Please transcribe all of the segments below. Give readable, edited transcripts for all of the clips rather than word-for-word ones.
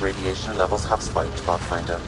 Radiation levels have spiked, Pathfinder.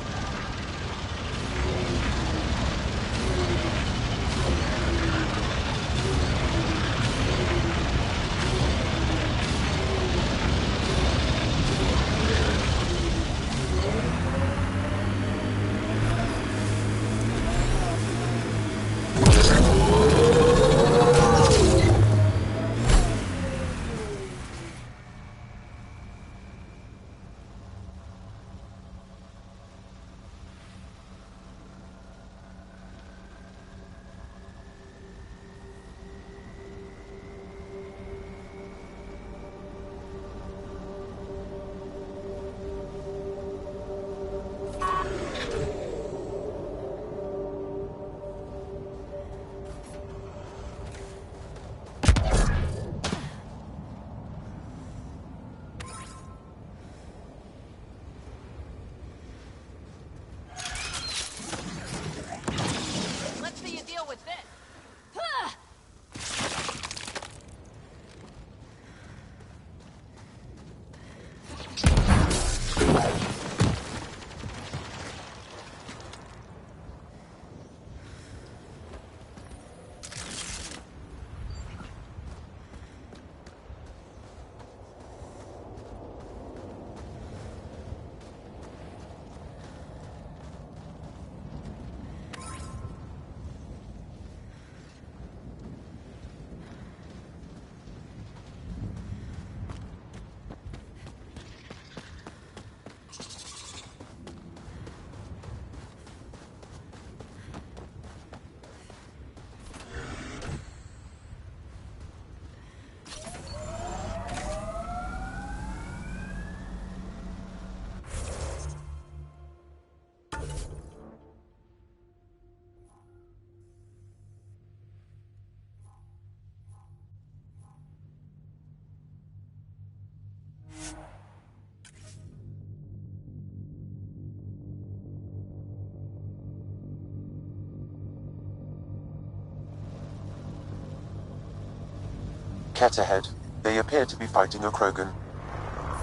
Cat ahead. They appear to be fighting a Krogan.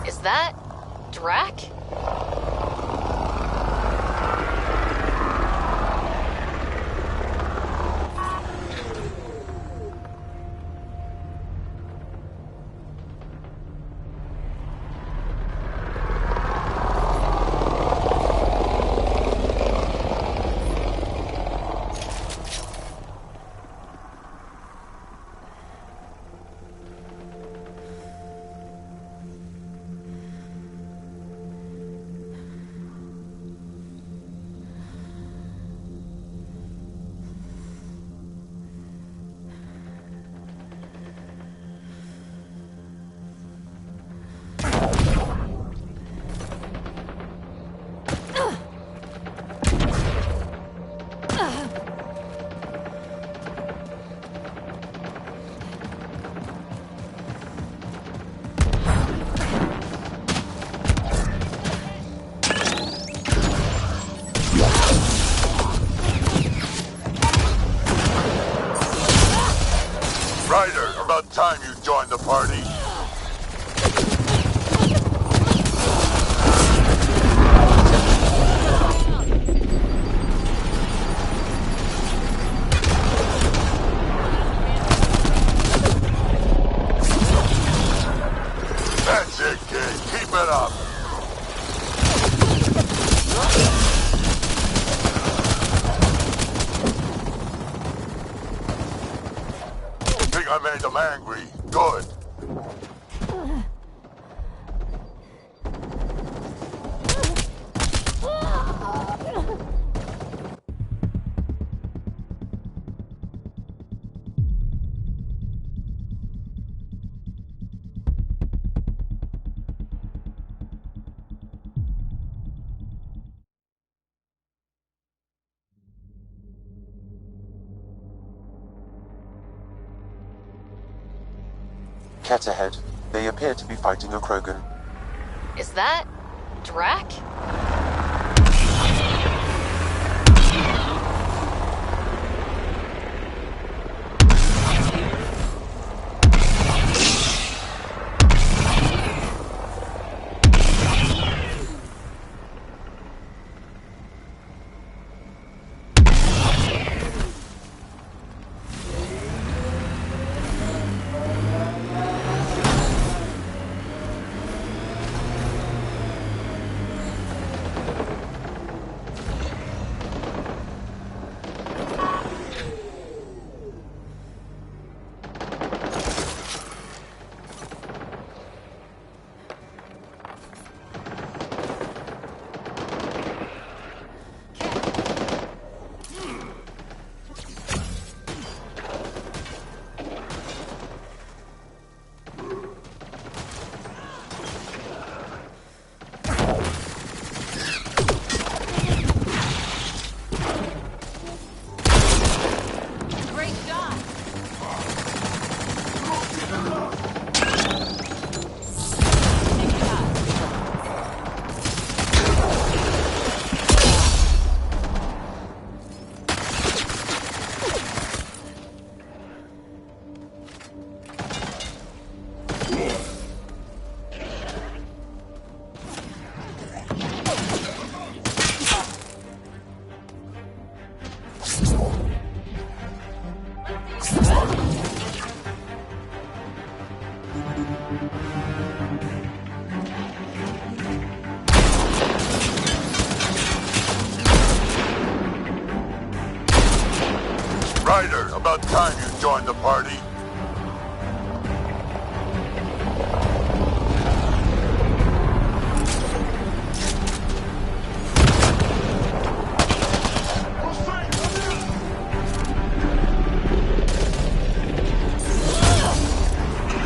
Is that Drac? About time you joined the party. That's it, kid. Keep it up. I made them angry. Good. Cat ahead. They appear to be fighting a Krogan. Is that Drac? time you joined the party.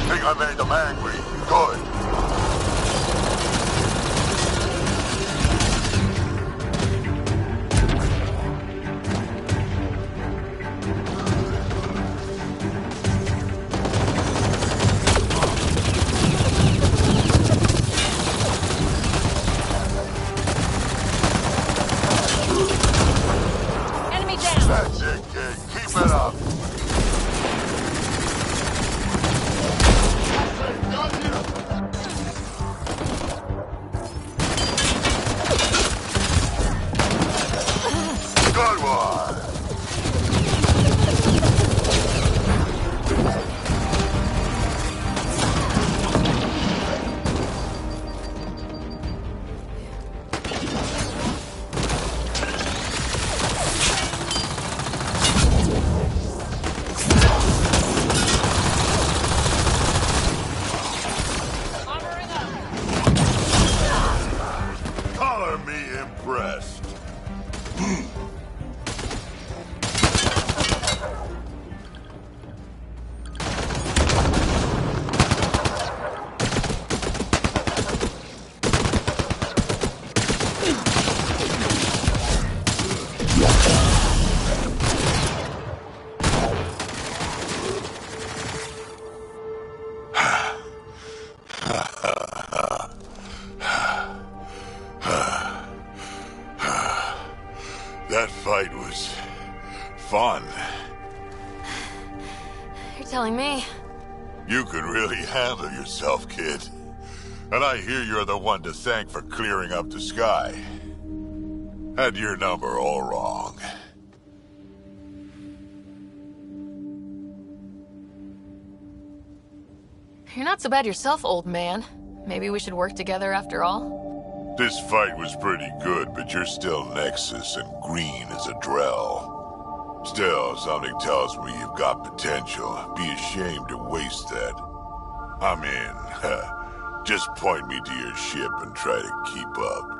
Think I made them angry? Good. Enemy down! That's it, kid. Keep it up. Good one. Armoring up! Color me impressed. That fight was fun. You're telling me. You can really handle yourself, kid. And I hear you're the one to thank for clearing up the sky. Had your number all wrong. You're not so bad yourself, old man. Maybe we should work together after all? This fight was pretty good, but you're still Nexus and green as a Drell. Still, something tells me you've got potential. Be ashamed to waste that. I'm in. Just point me to your ship and try to keep up.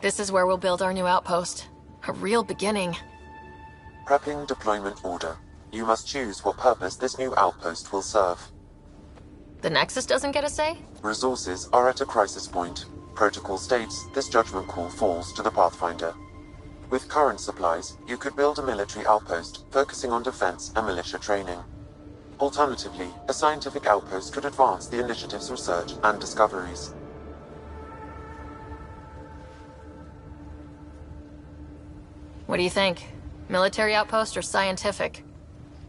This is where we'll build our new outpost. A real beginning. Prepping deployment order. You must choose what purpose this new outpost will serve. The Nexus doesn't get a say? Resources are at a crisis point. Protocol states this judgment call falls to the Pathfinder. With current supplies, you could build a military outpost focusing on defense and militia training. Alternatively, a scientific outpost could advance the initiative's research and discoveries. What do you think? Military outpost or scientific?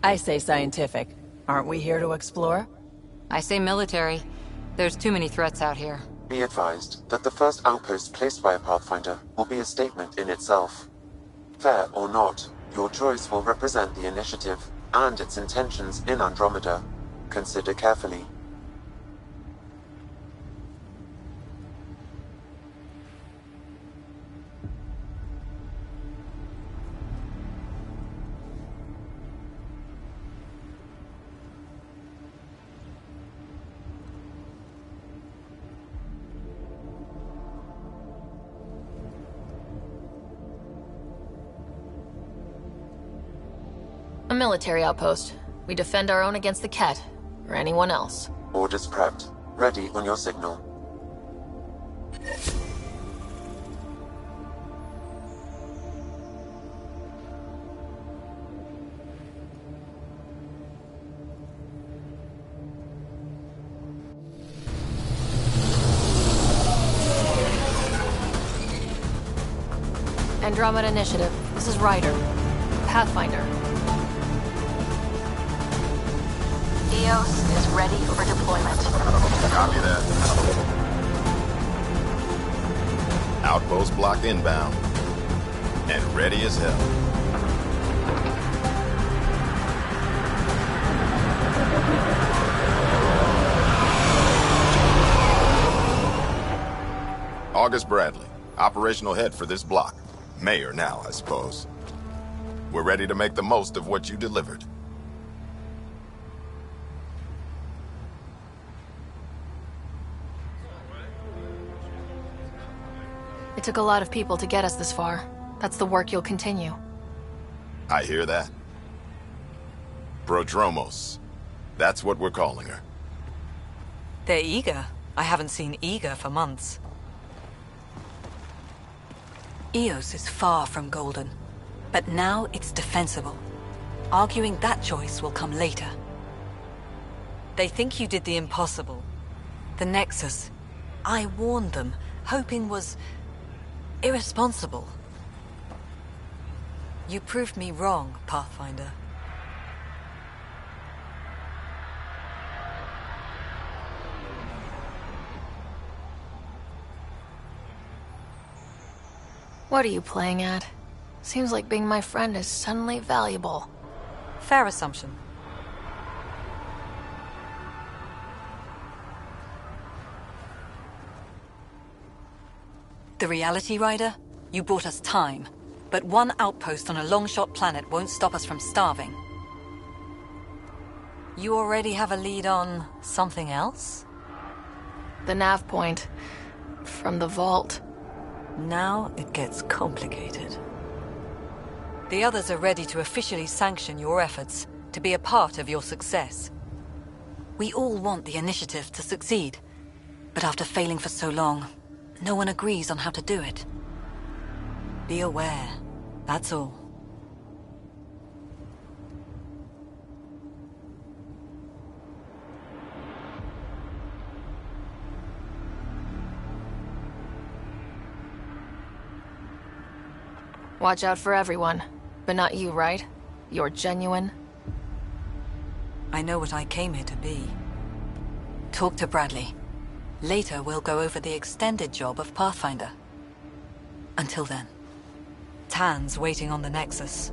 I say scientific. Aren't we here to explore? I say military. There's too many threats out here. Be advised that the first outpost placed by a Pathfinder will be a statement in itself. Fair or not, your choice will represent the initiative and its intentions in Andromeda. Consider carefully. A military outpost. We defend our own against the Ket, or anyone else. Orders prepped. Ready on your signal. Andromeda Initiative. This is Ryder. Pathfinder. EOS is ready for deployment. Copy that. Outpost block inbound. And ready as hell. August Bradley, operational head for this block. Mayor now, I suppose. We're ready to make the most of what you delivered. It took a lot of people to get us this far. That's the work you'll continue. I hear that. Prodromos. That's what we're calling her. They're eager. I haven't seen eager for months. EOS is far from golden, but now it's defensible. Arguing that choice will come later. They think you did the impossible. The Nexus. I warned them, hoping was irresponsible. You proved me wrong, Pathfinder. What are you playing at? Seems like being my friend is suddenly valuable. Fair assumption. The reality, Ryder? You bought us time. But one outpost on a long-shot planet won't stop us from starving. You already have a lead on something else? The nav point. From the vault. Now it gets complicated. The others are ready to officially sanction your efforts, to be a part of your success. We all want the initiative to succeed, but after failing for so long, no one agrees on how to do it. Be aware, that's all. Watch out for everyone. But not you, right? You're genuine. I know what I came here to be. Talk to Bradley. Later, we'll go over the extended job of Pathfinder. Until then, Tan's waiting on the Nexus.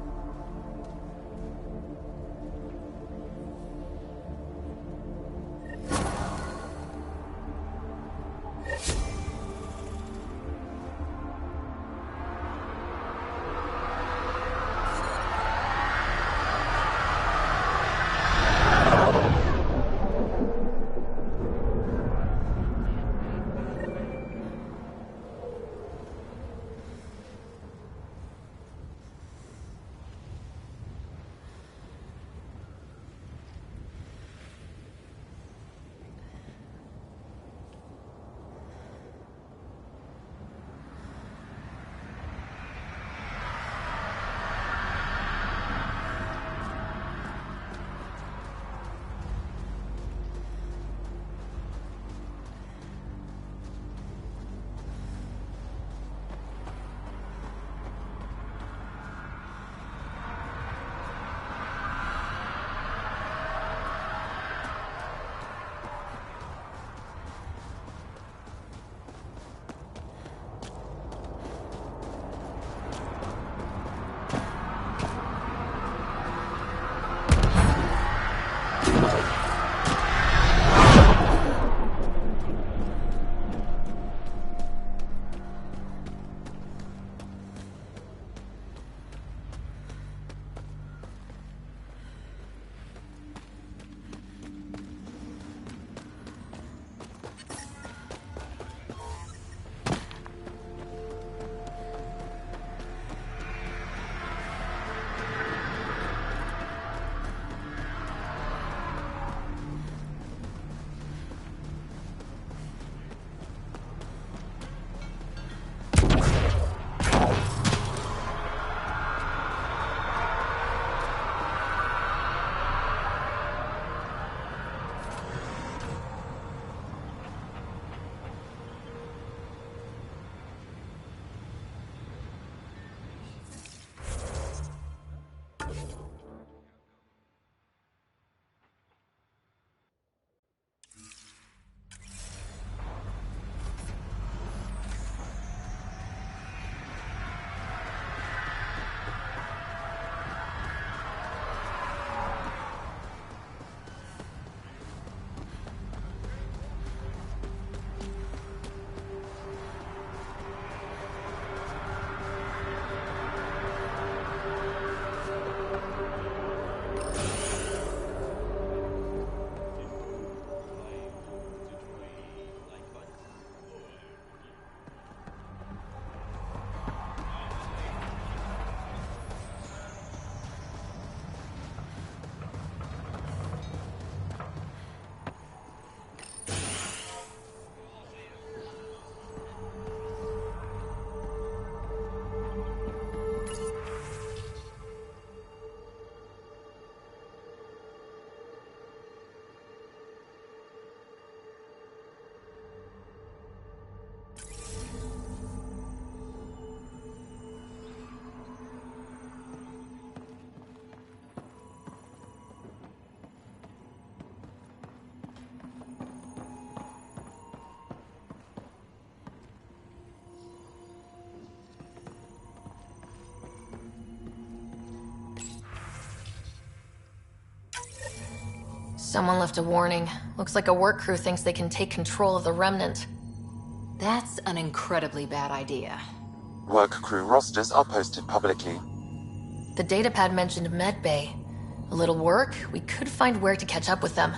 Someone left a warning. Looks like a work crew thinks they can take control of the Remnant. That's an incredibly bad idea. Work crew rosters are posted publicly. The datapad mentioned Medbay. A little work, we could find where to catch up with them.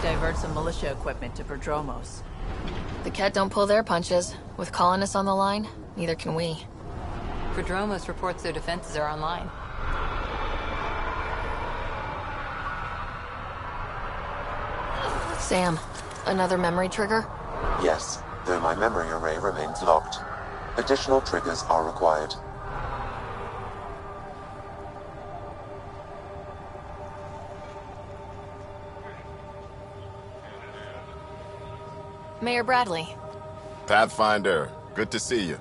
Divert some militia equipment to Prodromos. The Ket don't pull their punches. With colonists on the line, neither can we. Prodromos reports their defenses are online. Sam, another memory trigger? Yes, though my memory array remains locked. Additional triggers are required. Mayor Bradley. Pathfinder, good to see you.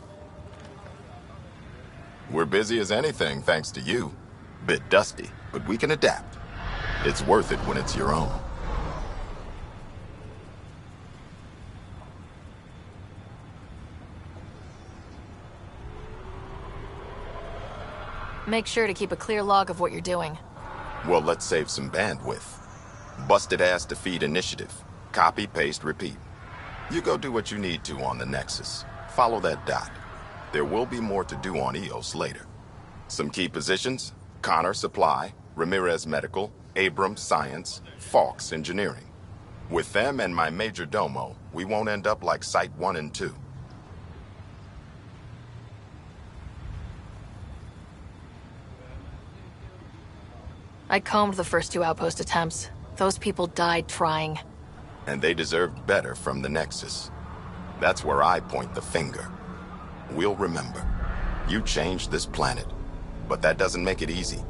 We're busy as anything, thanks to you. Bit dusty, but we can adapt. It's worth it when it's your own. Make sure to keep a clear log of what you're doing. Well, let's save some bandwidth. Busted ass to feed initiative. Copy, paste, repeat. You go do what you need to on the Nexus. Follow that dot. There will be more to do on EOS later. Some key positions: Connor Supply, Ramirez Medical, Abrams Science, Fawkes Engineering. With them and my major domo, we won't end up like Site 1 and 2. I combed the first 2 outpost attempts. Those people died trying. And they deserved better from the Nexus. That's where I point the finger. We'll remember. You changed this planet. But that doesn't make it easy.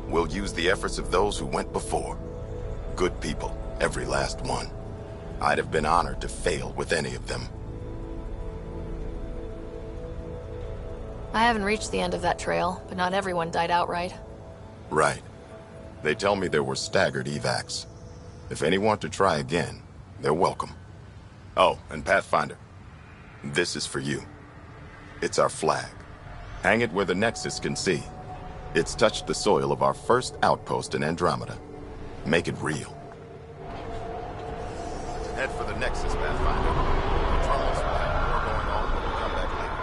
We'll use the efforts of those who went before. Good people, every last one. I'd have been honored to fail with any of them. I haven't reached the end of that trail, but not everyone died outright. Right. They tell me there were staggered evacs. If any want to try again, they're welcome. Oh, and Pathfinder, this is for you. It's our flag. Hang it where the Nexus can see. It's touched the soil of our first outpost in Andromeda. Make it real. Head for the Nexus, Pathfinder. The Terminals will have more going on when we come back later.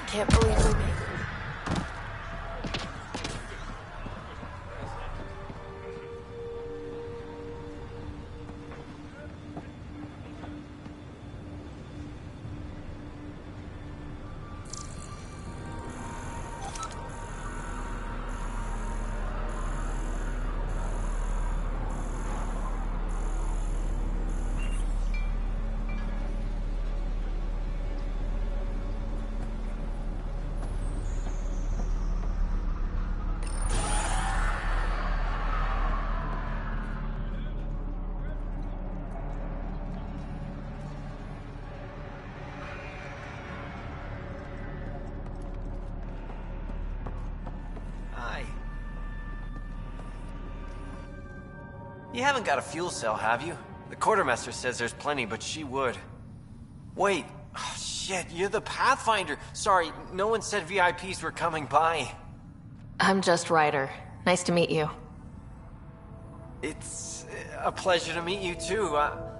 Can't believe we made it. You haven't got a fuel cell, have you? The quartermaster says there's plenty, but she would. Wait. Oh, shit, you're the Pathfinder. Sorry, no one said VIPs were coming by. I'm just Ryder. Nice to meet you. It's a pleasure to meet you, too.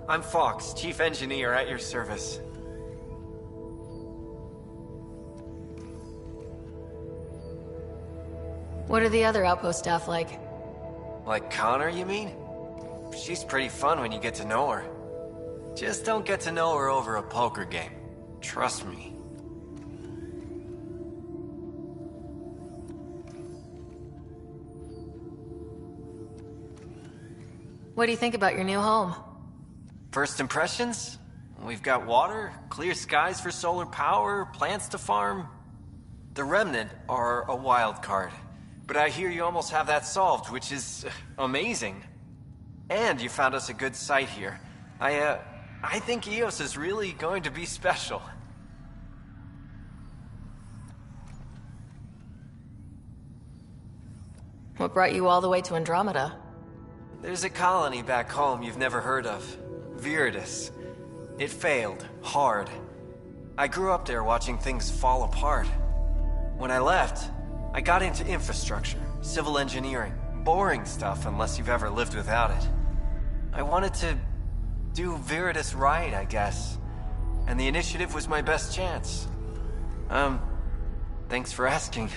I'm Fox, Chief Engineer at your service. What are the other outpost staff like? Like Connor, you mean? She's pretty fun when you get to know her. Just don't get to know her over a poker game. Trust me. What do you think about your new home? First impressions? We've got water, clear skies for solar power, plants to farm. The Remnant are a wild card. But I hear you almost have that solved, which is amazing. And you found us a good site here. I think EOS is really going to be special. What brought you all the way to Andromeda? There's a colony back home you've never heard of. Viridis. It failed. Hard. I grew up there watching things fall apart. When I left, I got into infrastructure, civil engineering. Boring stuff unless you've ever lived without it. I wanted to do Viridis right, I guess. And the initiative was my best chance. Thanks for asking.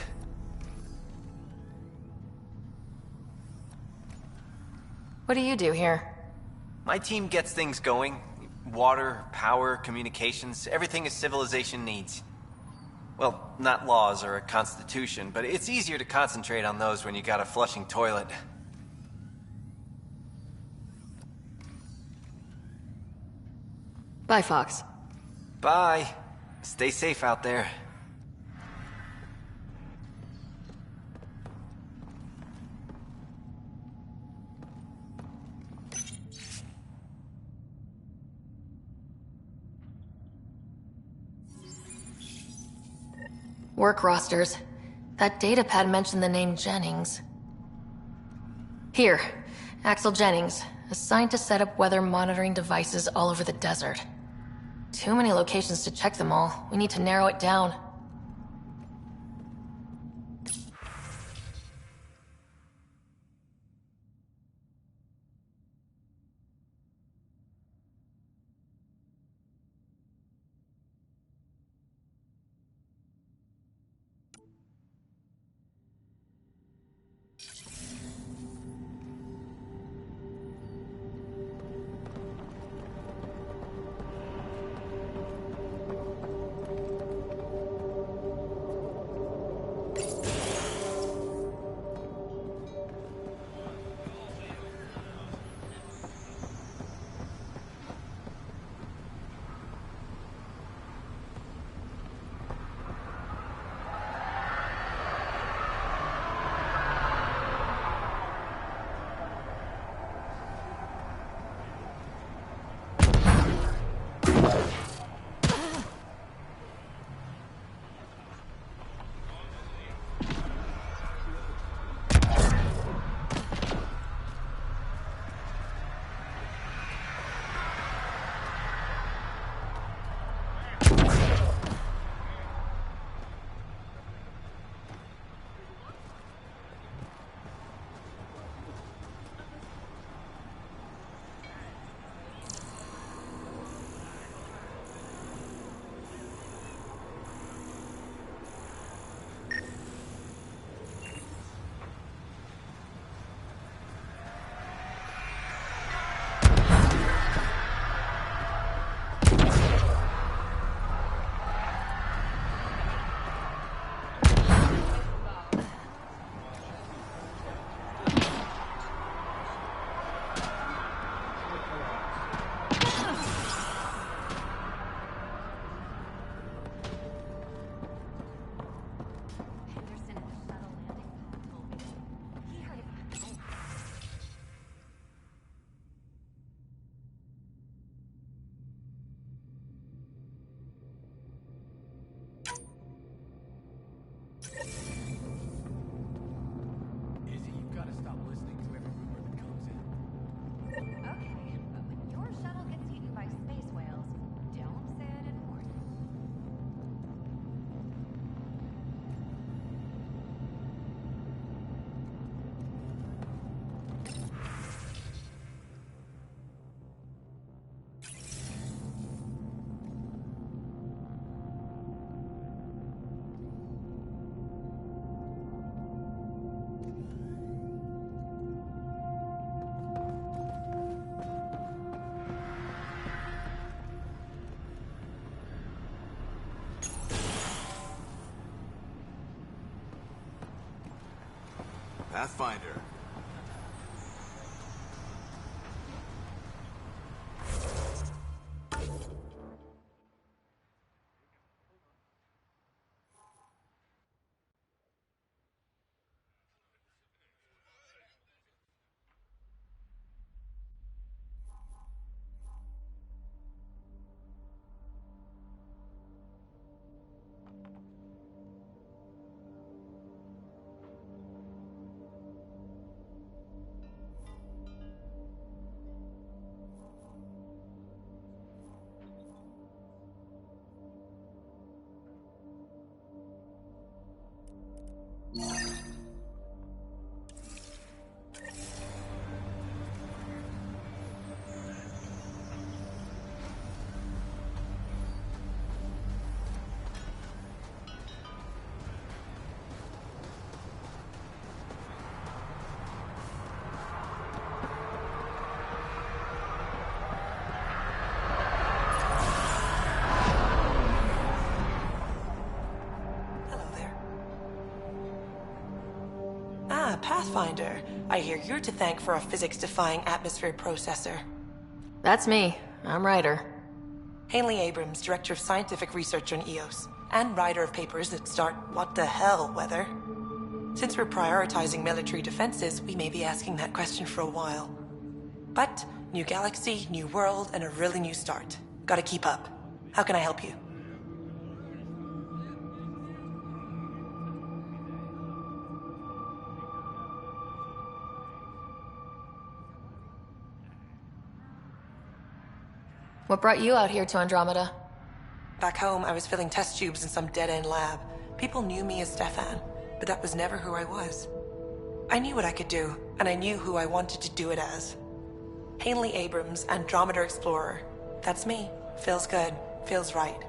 What do you do here? My team gets things going. Water, power, communications, everything a civilization needs. Well, not laws or a constitution, but it's easier to concentrate on those when you got a flushing toilet. Bye, Fox. Bye. Stay safe out there. Work rosters. That datapad mentioned the name Jennings. Here, Axel Jennings, assigned to set up weather monitoring devices all over the desert. Too many locations to check them all. We need to narrow it down. Pathfinder. Pathfinder, I hear you're to thank for a physics-defying atmosphere processor. That's me. I'm Ryder. Hanley Abrams, Director of Scientific Research on EOS, and writer of papers that start what the hell weather. Since we're prioritizing military defenses, we may be asking that question for a while. But, new galaxy, new world, and a really new start. Gotta keep up. How can I help you? What brought you out here to Andromeda? Back home, I was filling test tubes in some dead-end lab. People knew me as Stefan, but that was never who I was. I knew what I could do, and I knew who I wanted to do it as. Hanley Abrams, Andromeda Explorer. That's me. Feels good. Feels right.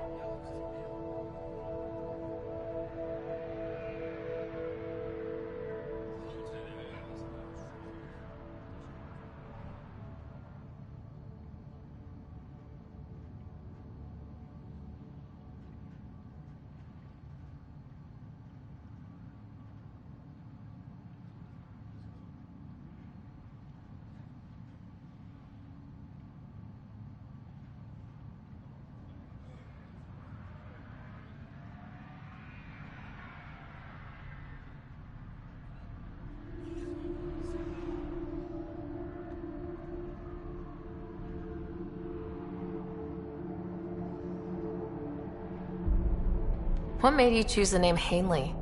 What made you choose the name Hanley?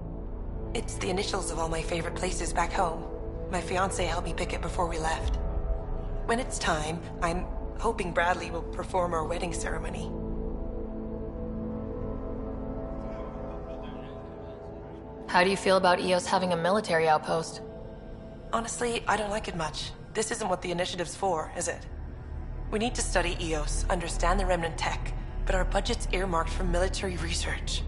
It's the initials of all my favorite places back home. My fiancé helped me pick it before we left. When it's time, I'm hoping Bradley will perform our wedding ceremony. How do you feel about EOS having a military outpost? Honestly, I don't like it much. This isn't what the initiative's for, is it? We need to study EOS, understand the remnant tech, but our budget's earmarked for military research.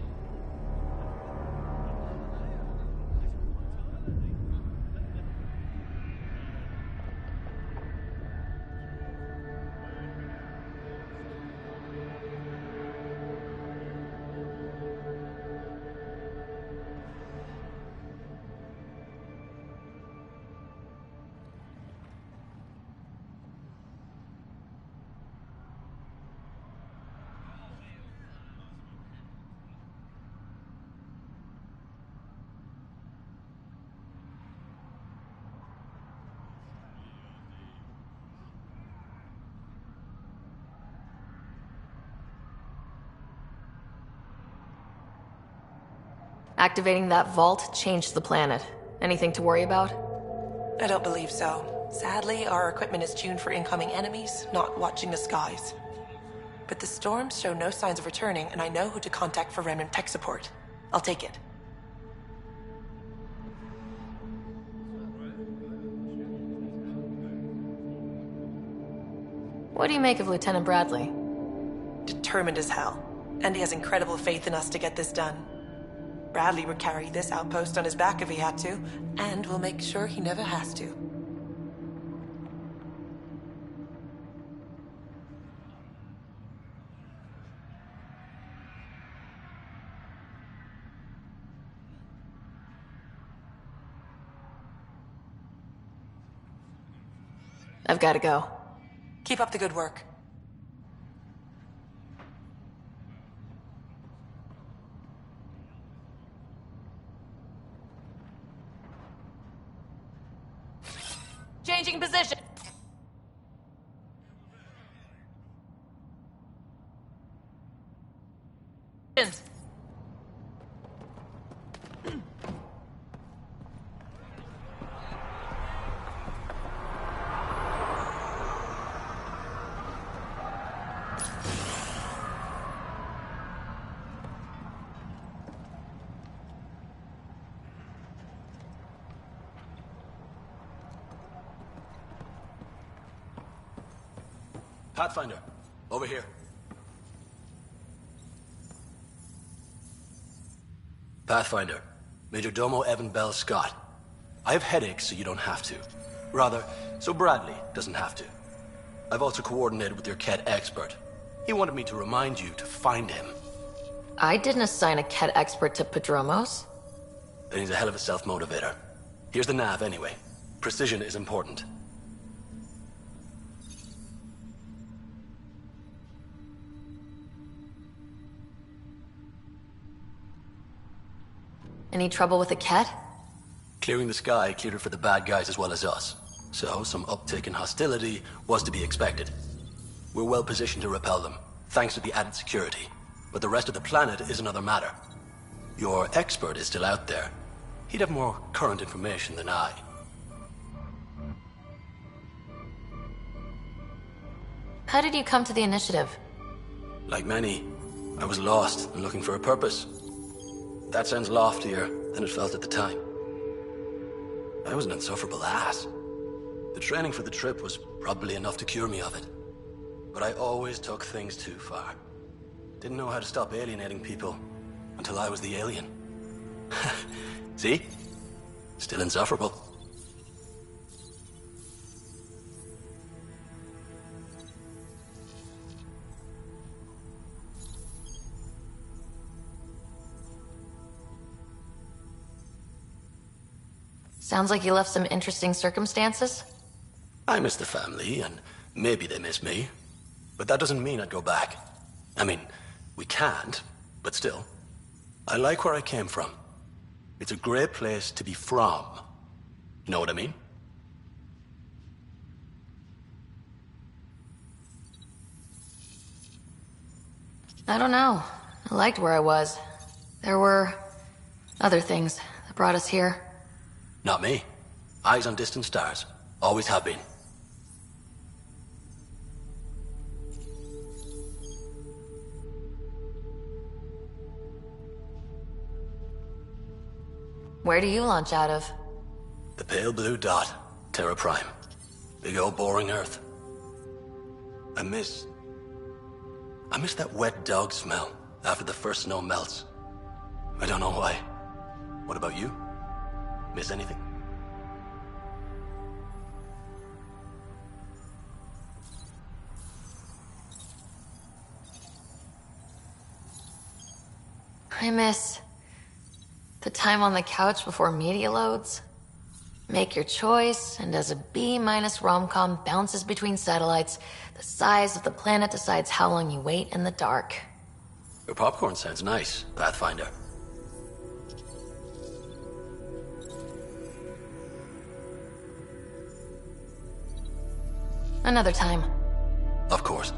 Activating that vault changed the planet. Anything to worry about? I don't believe so. Sadly, our equipment is tuned for incoming enemies, not watching the skies. But the storms show no signs of returning, and I know who to contact for remnant tech support. I'll take it. What do you make of Lieutenant Bradley? Determined as hell. And he has incredible faith in us to get this done. Bradley would carry this outpost on his back if he had to, and we'll make sure he never has to. I've got to go. Keep up the good work. Changing position. Pathfinder, over here. Pathfinder, Major Domo Evan Bell Scott. I have headaches, so you don't have to. Rather, so Bradley doesn't have to. I've also coordinated with your Ket expert. He wanted me to remind you to find him. I didn't assign a Ket expert to Padromos. Then he's a hell of a self-motivator. Here's the nav anyway. Precision is important. Any trouble with the Ket? Clearing the sky cleared it for the bad guys as well as us. So, some uptick in hostility was to be expected. We're well positioned to repel them, thanks to the added security. But the rest of the planet is another matter. Your expert is still out there. He'd have more current information than I. How did you come to the initiative? Like many, I was lost and looking for a purpose. That sounds loftier than it felt at the time. I was an insufferable ass. The training for the trip was probably enough to cure me of it. But I always took things too far. Didn't know how to stop alienating people until I was the alien. See? Still insufferable. Sounds like you left some interesting circumstances. I miss the family, and maybe they miss me. But that doesn't mean I'd go back. I mean, we can't, but still. I like where I came from. It's a great place to be from. You know what I mean? I don't know. I liked where I was. There were other things that brought us here. Not me. Eyes on distant stars. Always have been. Where do you launch out of? The pale blue dot. Terra Prime. Big old boring Earth. I miss that wet dog smell after the first snow melts. I don't know why. What about you? Miss anything? I miss the time on the couch before media loads. Make your choice, and as a B-minus rom-com bounces between satellites, the size of the planet decides how long you wait in the dark. Your popcorn sounds nice, Pathfinder. Another time. Of course.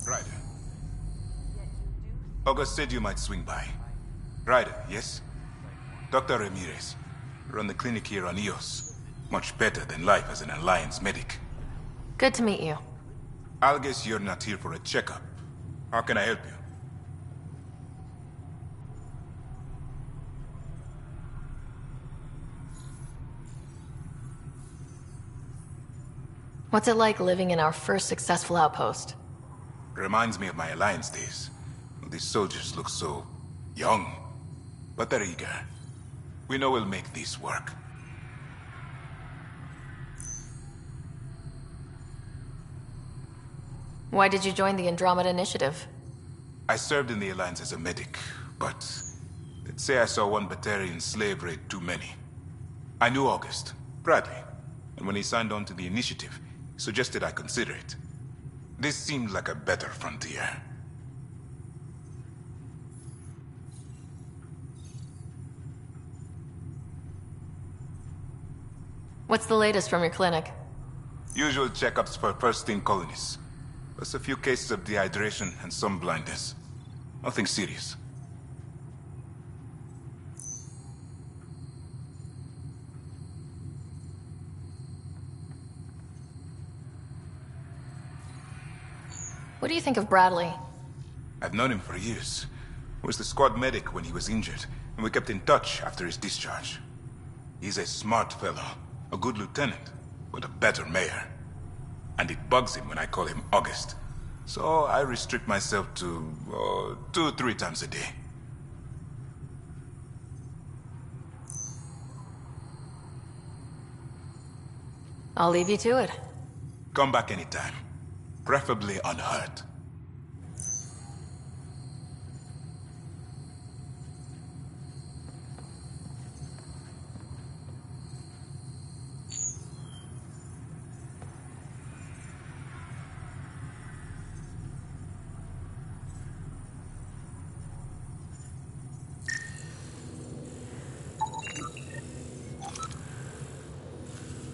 Ryder. August said you might swing by. Ryder, yes? Dr. Ramirez. Run the clinic here on Eos. Much better than life as an Alliance medic. Good to meet you. I'll guess you're not here for a checkup. How can I help you? What's it like living in our first successful outpost? Reminds me of my Alliance days. These soldiers look so young, but they're eager. We know we'll make this work. Why did you join the Andromeda Initiative? I served in the Alliance as a medic, but let's say I saw one Batarian slave raid too many. I knew August, Bradley, and when he signed on to the initiative, he suggested I consider it. This seemed like a better frontier. What's the latest from your clinic? Usual checkups for first-in colonists. Plus a few cases of dehydration and some blindness. Nothing serious. What do you think of Bradley? I've known him for years. He was the squad medic when he was injured, and we kept in touch after his discharge. He's a smart fellow, a good lieutenant, but a better mayor. And it bugs him when I call him August. So I restrict myself to 2-3 times a day. I'll leave you to it. Come back anytime. Preferably unhurt.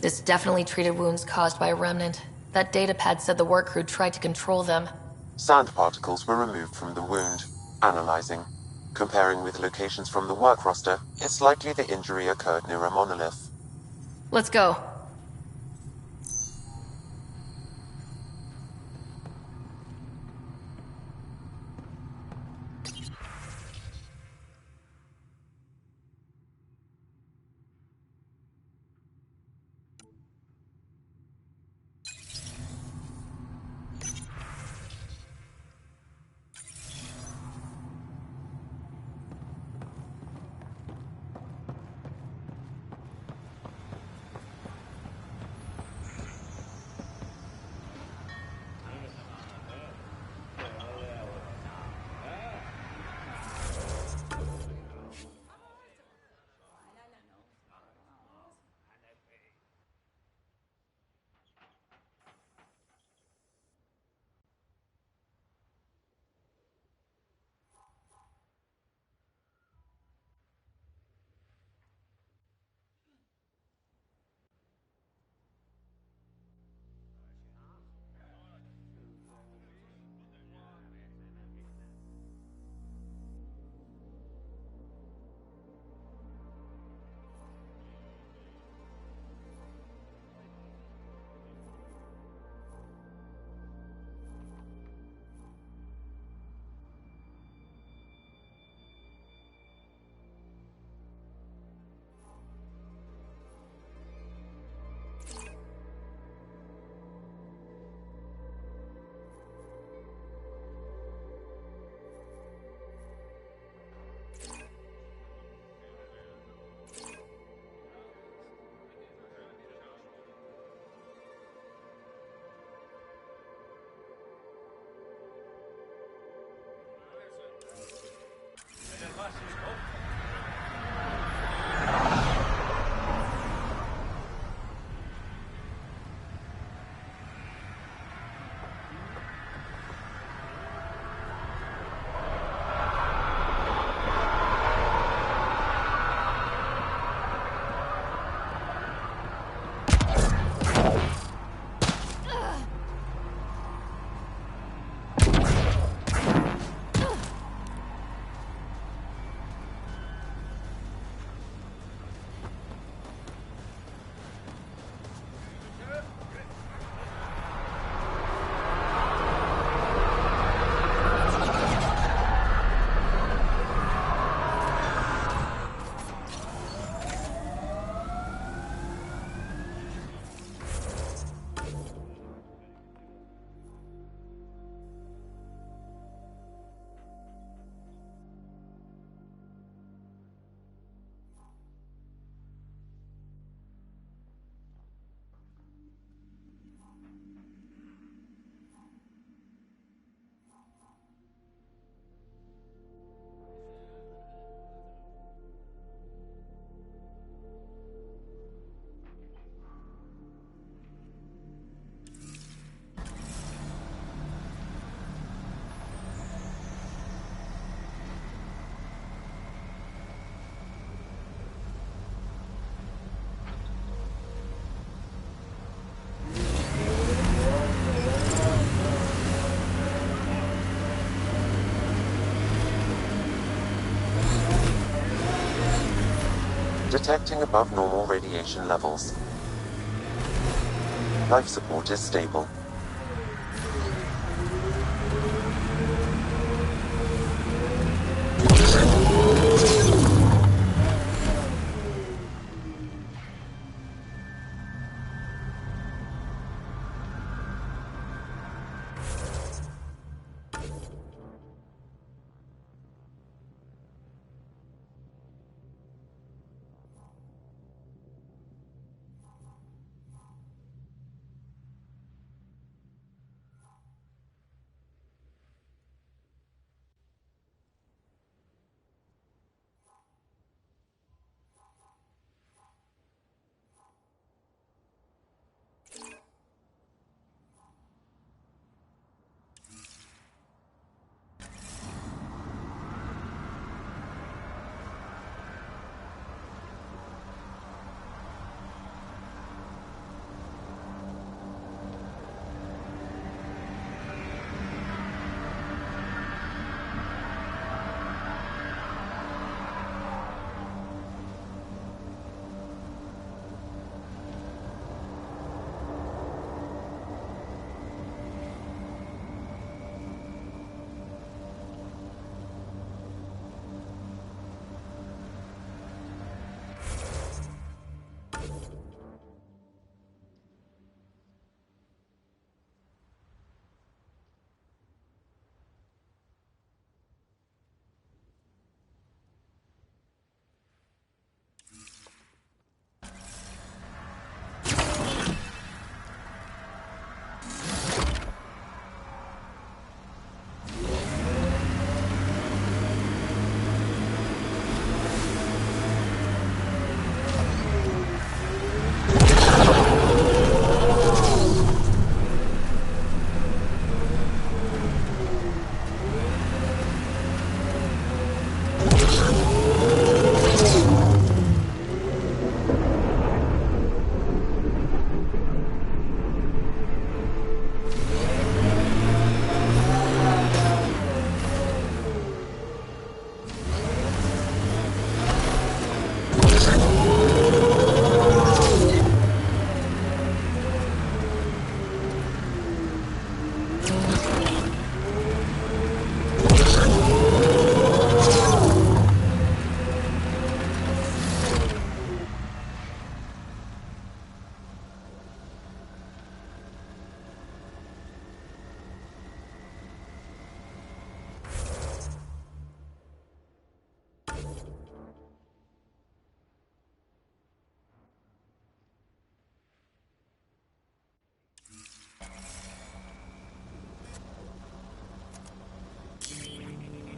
This definitely treated wounds caused by a remnant. That datapad said the work crew tried to control them. Sand particles were removed from the wound. Analyzing. Comparing with locations from the work roster, it's likely the injury occurred near a monolith. Let's go. detecting above normal radiation levels. Life support is stable.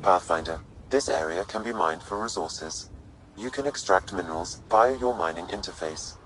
Pathfinder, this area can be mined for resources. You can extract minerals via your mining interface.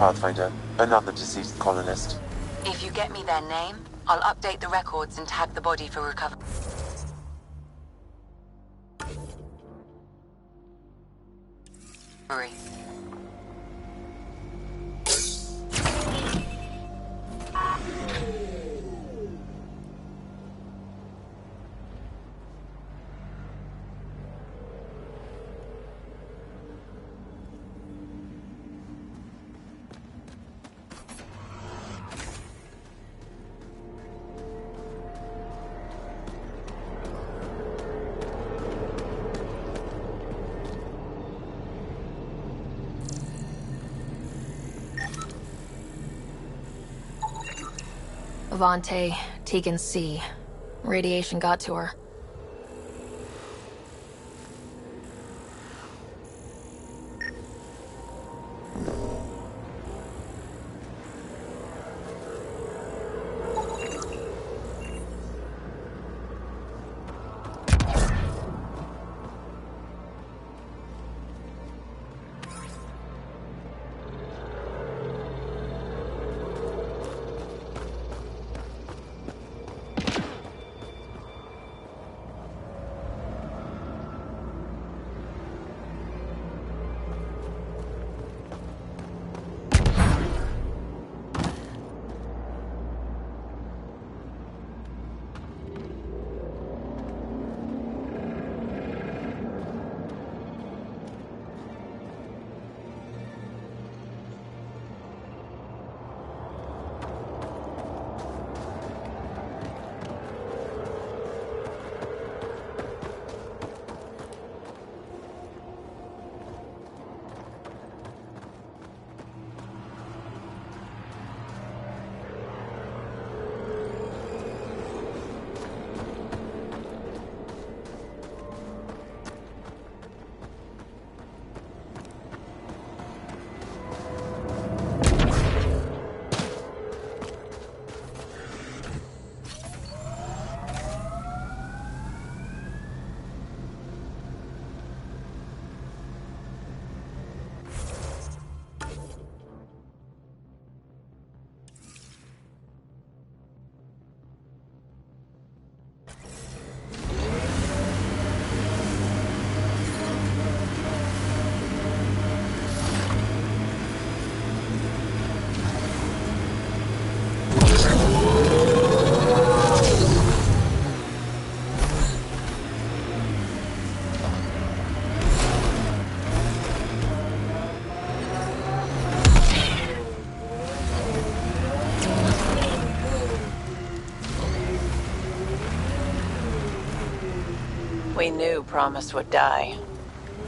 Pathfinder, another deceased colonist. If you get me their name, I'll update the records and tag the body for recovery. Avante, Tegan C. Radiation got to her. We knew Promise would die.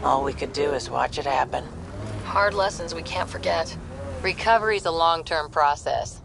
All we could do is watch it happen. Hard lessons we can't forget. Recovery's a long-term process.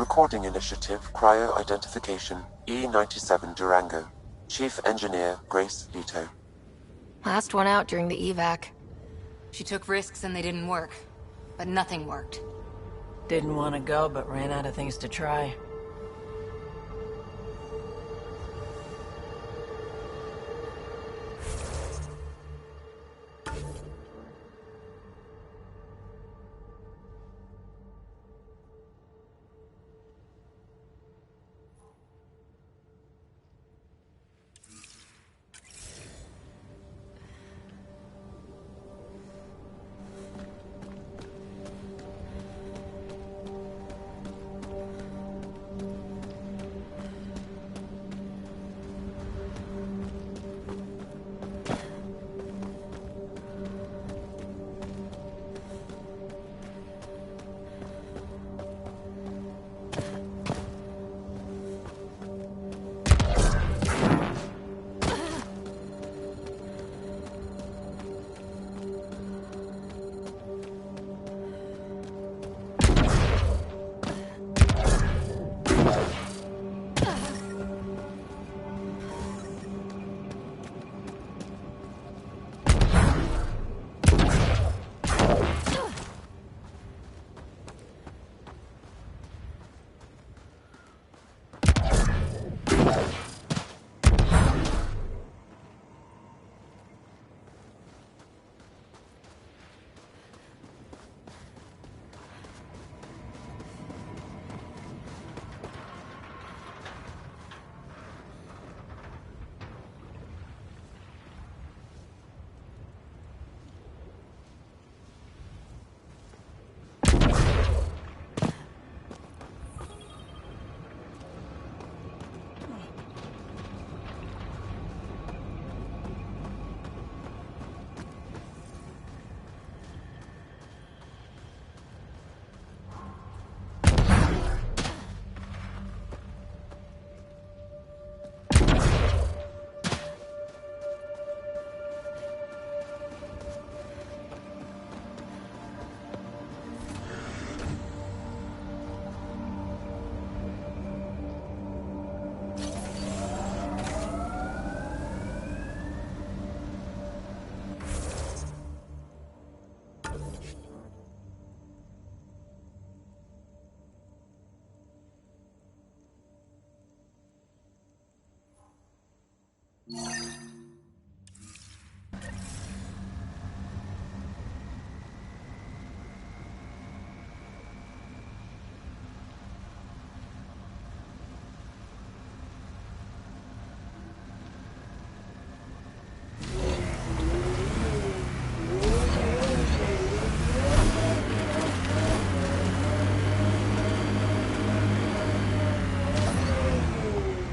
Recording Initiative Cryo-Identification E-97 Durango. Chief Engineer Grace Leto. Last one out during the evac. She took risks and they didn't work. But nothing worked. Didn't want to go, but ran out of things to try.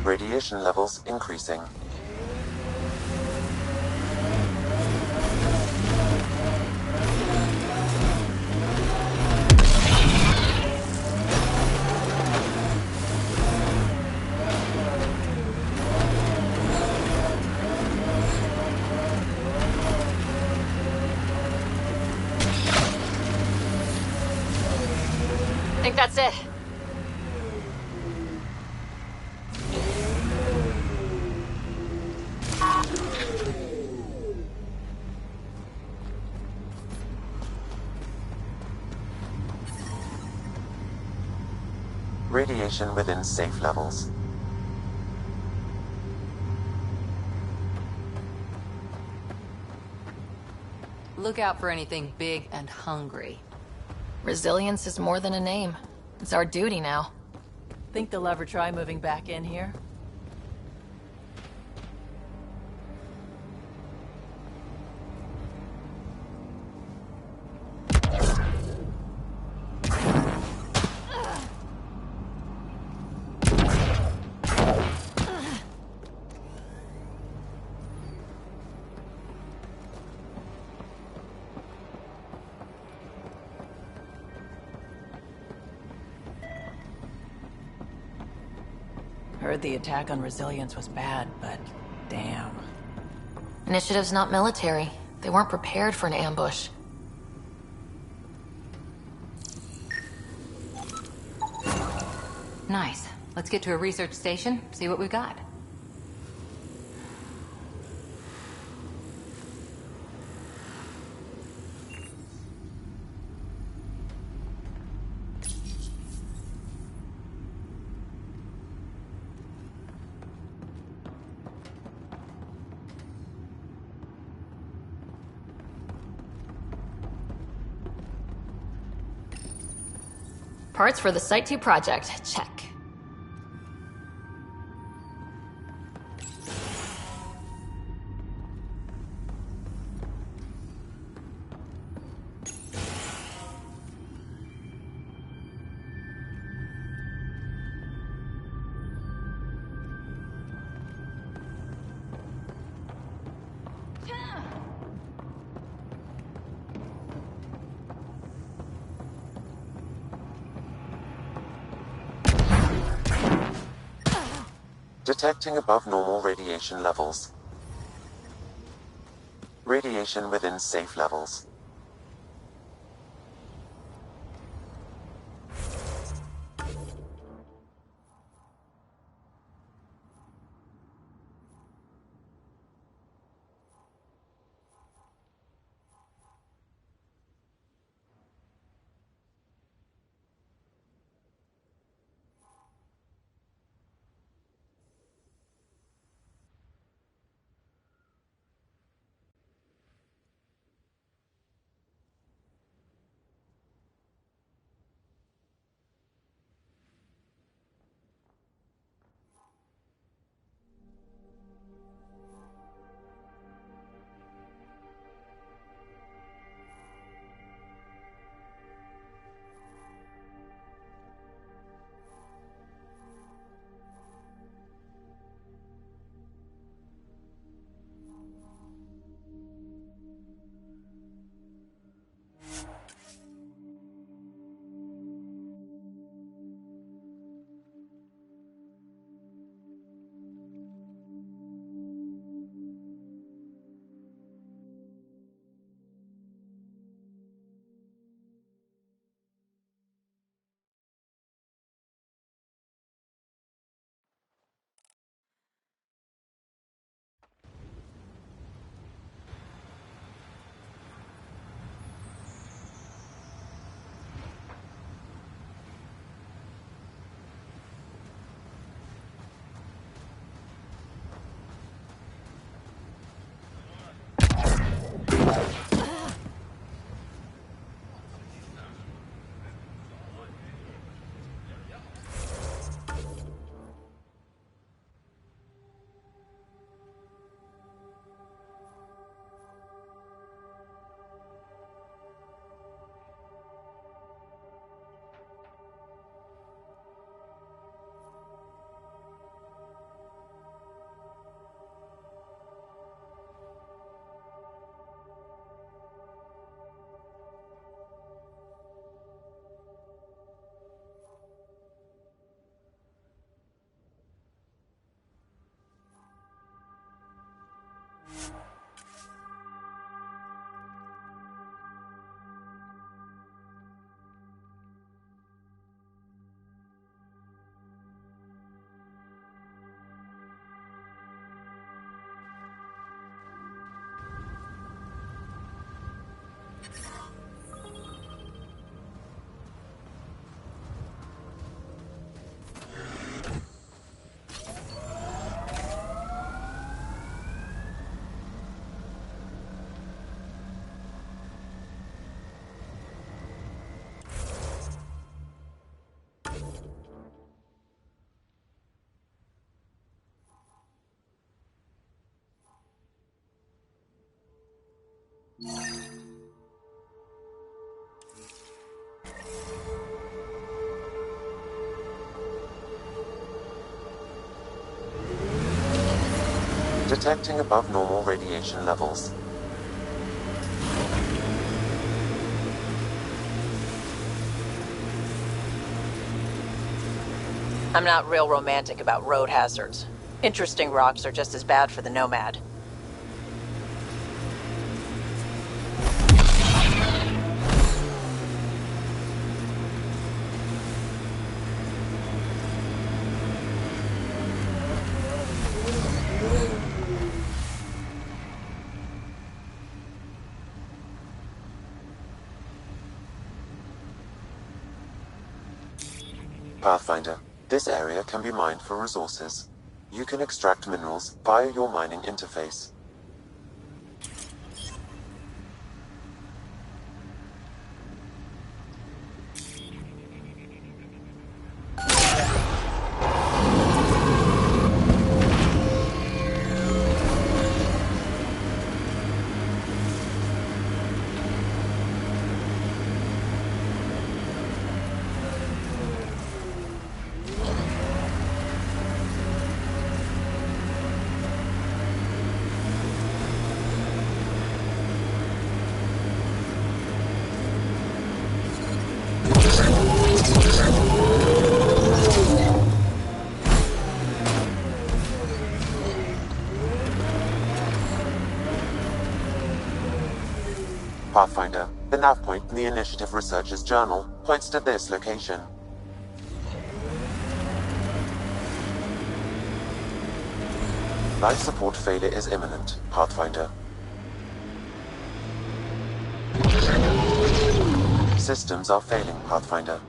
Radiation levels increasing. I think that's it. Radiation within safe levels. Look out for anything big and hungry. Resilience is more than a name. It's our duty now. Think they'll ever try moving back in here? Heard the attack on Resilience was bad, but damn. Initiative's not military. They weren't prepared for an ambush. Nice. Let's get to a research station, see what we've got. Parts for the Site 2 project. Check. Detecting above normal radiation levels. Radiation within safe levels. Detecting above normal radiation levels. I'm not real romantic about road hazards. Interesting rocks are just as bad for the Nomad. Pathfinder, this area can be mined for resources. You can extract minerals via your mining interface. Pathfinder, the nav point in the Initiative Researcher's Journal points to this location. Life support failure is imminent, Pathfinder. Systems are failing, Pathfinder.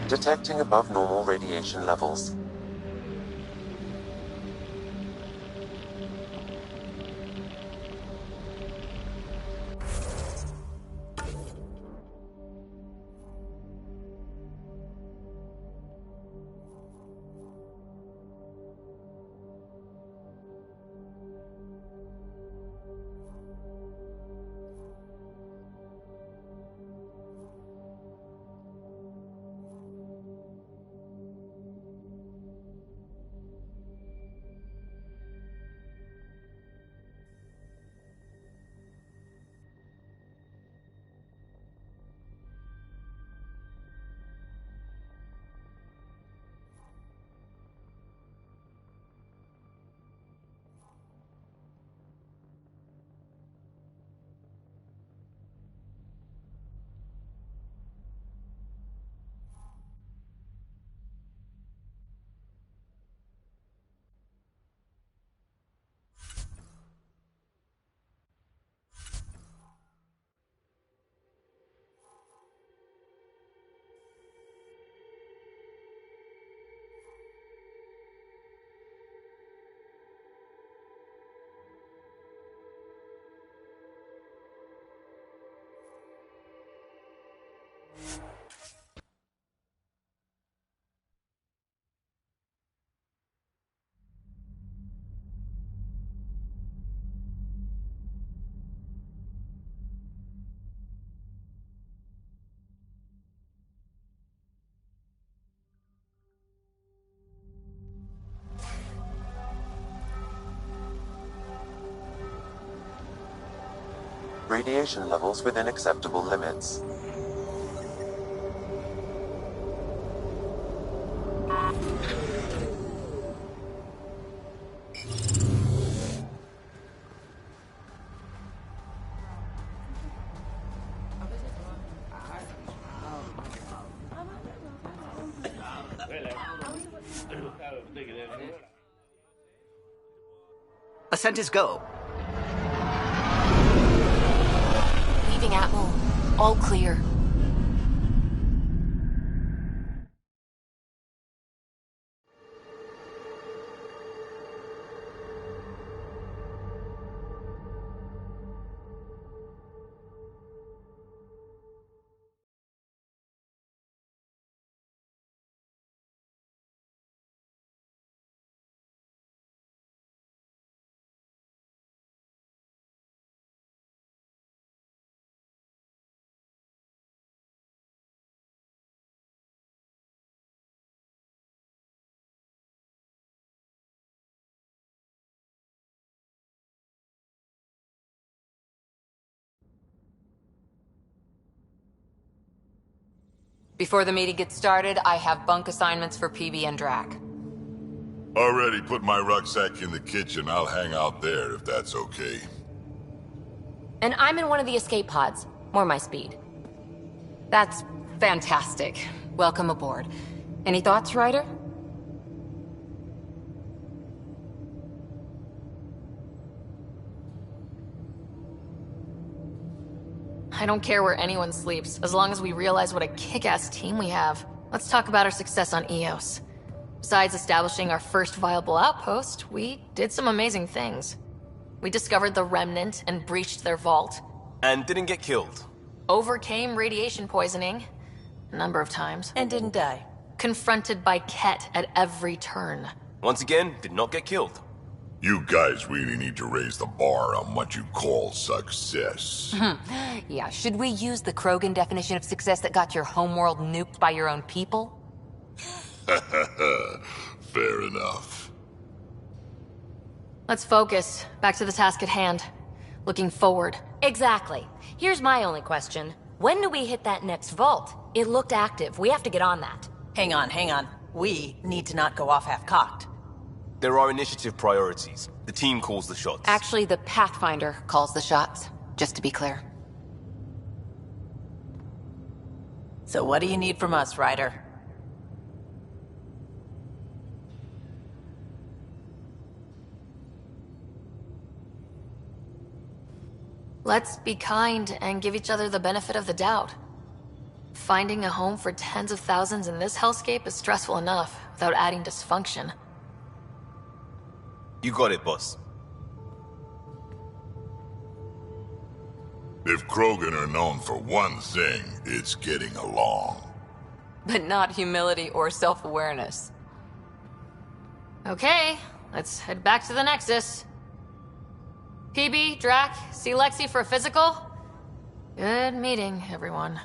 Detecting above normal radiation levels. Radiation levels within acceptable limits. Ascent is go. Leaving Atmel. All clear. Before the meeting gets started, I have bunk assignments for PB and Drac. Already put my rucksack in the kitchen. I'll hang out there if that's okay. And I'm in one of the escape pods. More my speed. That's fantastic. Welcome aboard. Any thoughts, Ryder? I don't care where anyone sleeps, as long as we realize what a kick-ass team we have. Let's talk about our success on Eos. Besides establishing our first viable outpost, we did some amazing things. We discovered the Remnant and breached their vault. And didn't get killed. Overcame radiation poisoning a number of times. And didn't die. Confronted by Ket at every turn. Once again, did not get killed. You guys really need to raise the bar on what you call success. Yeah, should we use the Krogan definition of success that got your homeworld nuked by your own people? Fair enough. Let's focus. Back to the task at hand. Looking forward. Exactly. Here's my only question. When do we hit that next vault? It looked active. We have to get on that. Hang on. We need to not go off half-cocked. There are initiative priorities. The team calls the shots. Actually, the Pathfinder calls the shots, just to be clear. So what do you need from us, Ryder? Let's be kind and give each other the benefit of the doubt. Finding a home for tens of thousands in this hellscape is stressful enough, without adding dysfunction. You got it, boss. If Krogan are known for one thing, it's getting along. But not humility or self-awareness. Okay, let's head back to the Nexus. PB, Drac, see Lexi for a physical? Good meeting, everyone.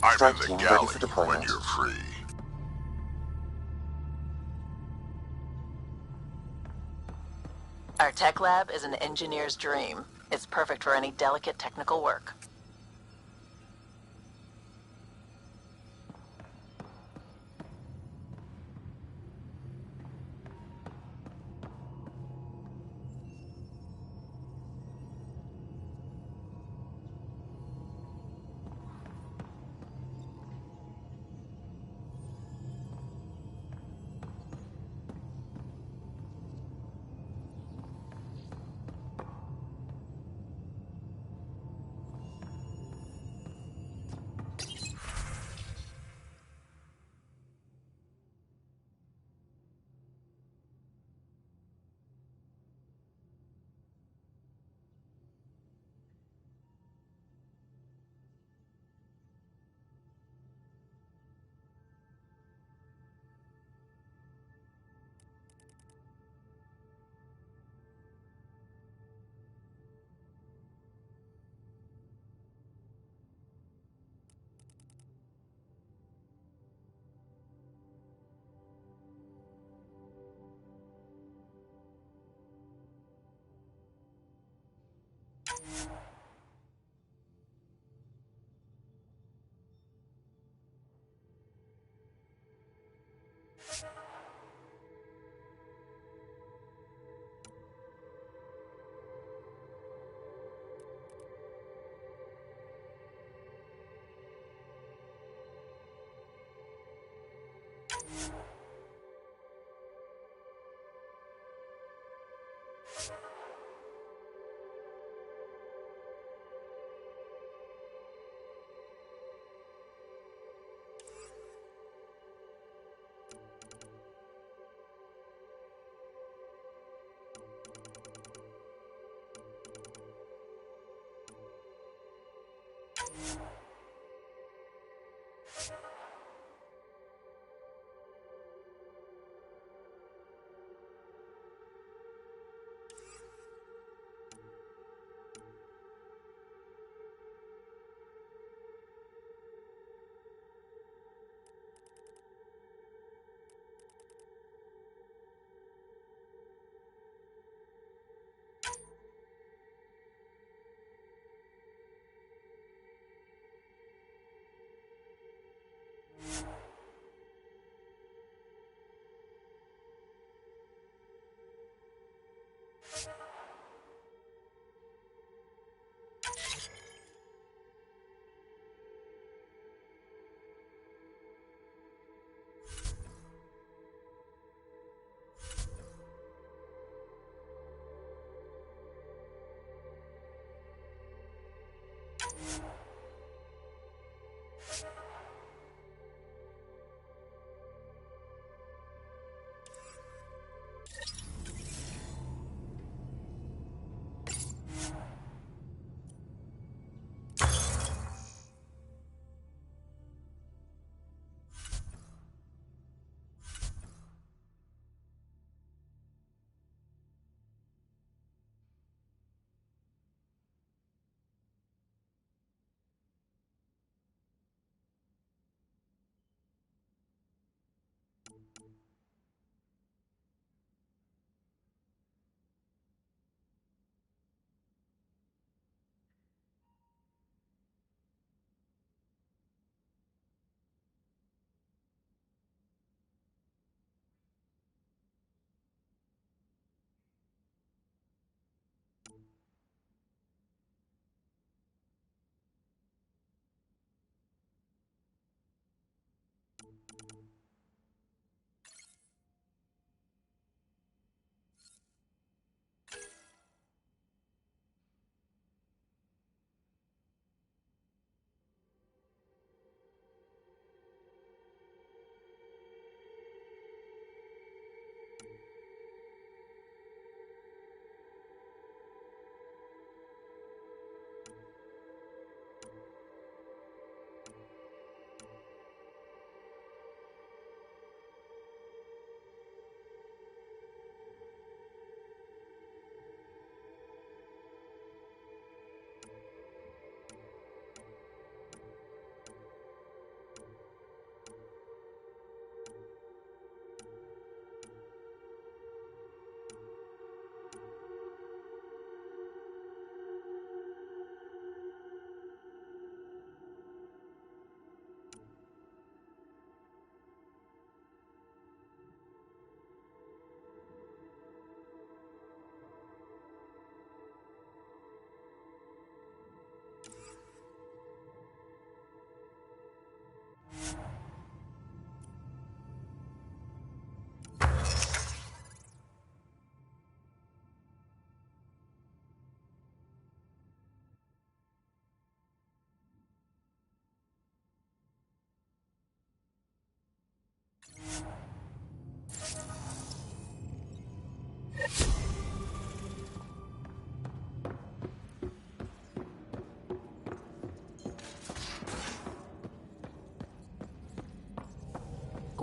I'm Strike in the team ready galley for when deployment. you're free. Our tech lab is an engineer's dream. It's perfect for any delicate technical work.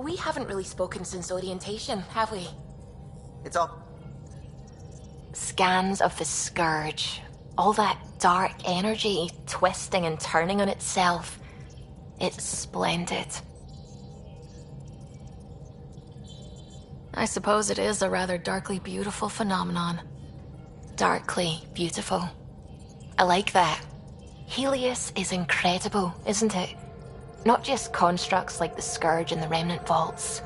we haven't really spoken since orientation, have we? It's all... Scans of the Scourge. All that dark energy twisting and turning on itself. It's splendid. I suppose it is a rather darkly beautiful phenomenon. Darkly beautiful. I like that. Helios is incredible, isn't it? Not just constructs like the Scourge and the Remnant Vaults.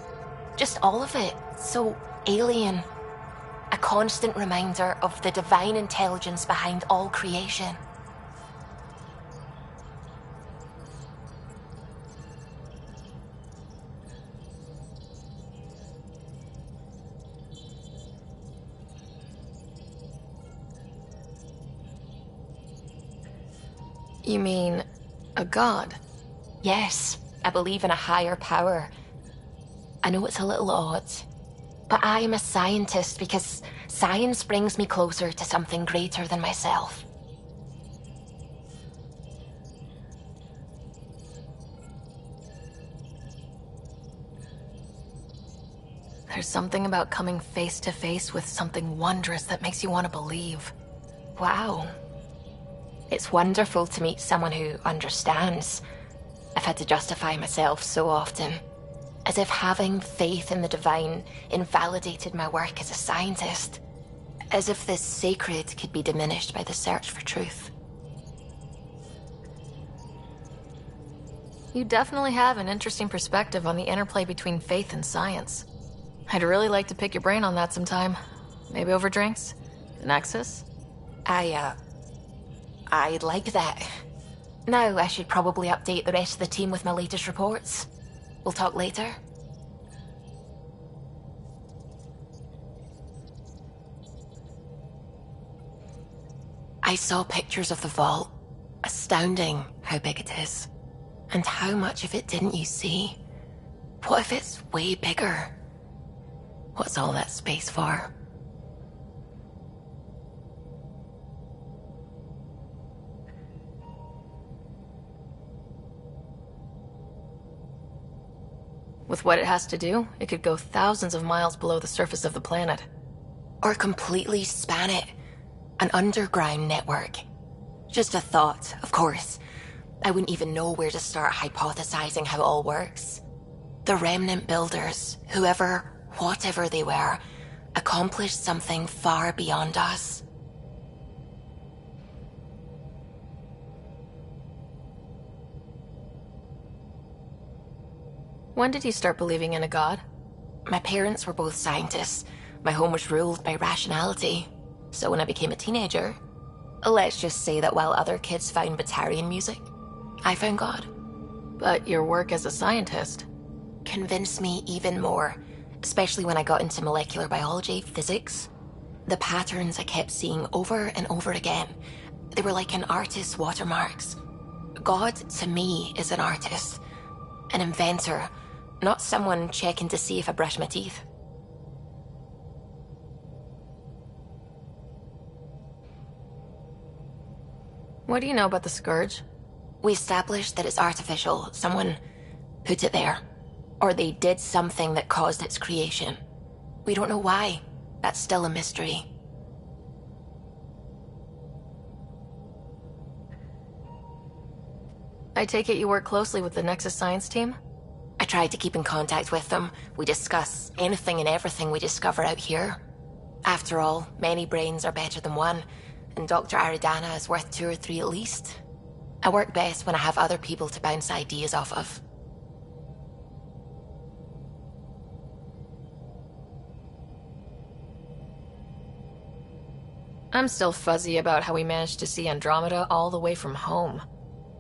Just all of it. So alien. A constant reminder of the divine intelligence behind all creation. You mean a god? Yes, I believe in a higher power. I know it's a little odd, but I am a scientist because science brings me closer to something greater than myself. There's something about coming face to face with something wondrous that makes you want to believe. Wow. It's wonderful to meet someone who understands. I've had to justify myself so often. As if having faith in the divine invalidated my work as a scientist. As if this sacred could be diminished by the search for truth. You definitely have an interesting perspective on the interplay between faith and science. I'd really like to pick your brain on that sometime. Maybe over drinks? The Nexus? I'd like that. Now I should probably update the rest of the team with my latest reports. We'll talk later. I saw pictures of the vault. Astounding how big it is. And how much of it didn't you see? What if it's way bigger? What's all that space for? With what it has to do, it could go thousands of miles below the surface of the planet. Or completely span it. An underground network. Just a thought, of course. I wouldn't even know where to start hypothesizing how it all works. The Remnant builders, whoever, whatever they were, accomplished something far beyond us. When did you start believing in a god? My parents were both scientists. My home was ruled by rationality. So when I became a teenager, let's just say that while other kids found Batarian music, I found God. But your work as a scientist convinced me even more, especially when I got into molecular biology, physics. The patterns I kept seeing over and over again, they were like an artist's watermarks. God, to me, is an artist, an inventor, not someone checking to see if I brush my teeth. What do you know about the Scourge? We established that it's artificial. Someone put it there. Or they did something that caused its creation. We don't know why. That's still a mystery. I take it you work closely with the Nexus science team? I try to keep in contact with them. We discuss anything and everything we discover out here. After all, many brains are better than one, and Dr. Aridana is worth 2 or 3 at least. I work best when I have other people to bounce ideas off of. I'm still fuzzy about how we managed to see Andromeda all the way from home.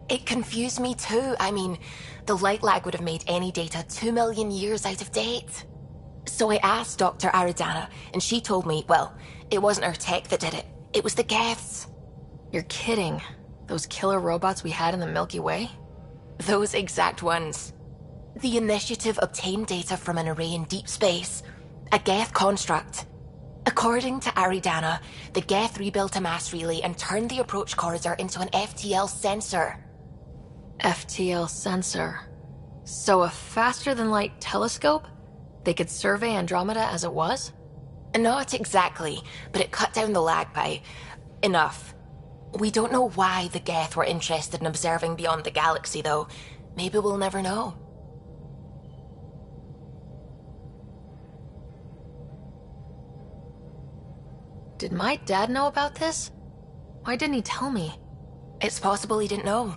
It confused me too. I mean, the light lag would have made any data 2 million years out of date. So I asked Dr. Aridana, and she told me, well, it wasn't her tech that did it. It was the Geths. You're kidding. Those killer robots we had in the Milky Way? Those exact ones. The Initiative obtained data from an array in deep space. A Geth construct. According to Aridana, the Geth rebuilt a mass relay and turned the approach corridor into an FTL sensor. FTL sensor. So a faster-than-light telescope? They could survey Andromeda as it was? Not exactly, but it cut down the lag by enough. We don't know why the Geth were interested in observing beyond the galaxy, though. Maybe we'll never know. Did my dad know about this? Why didn't he tell me? It's possible he didn't know.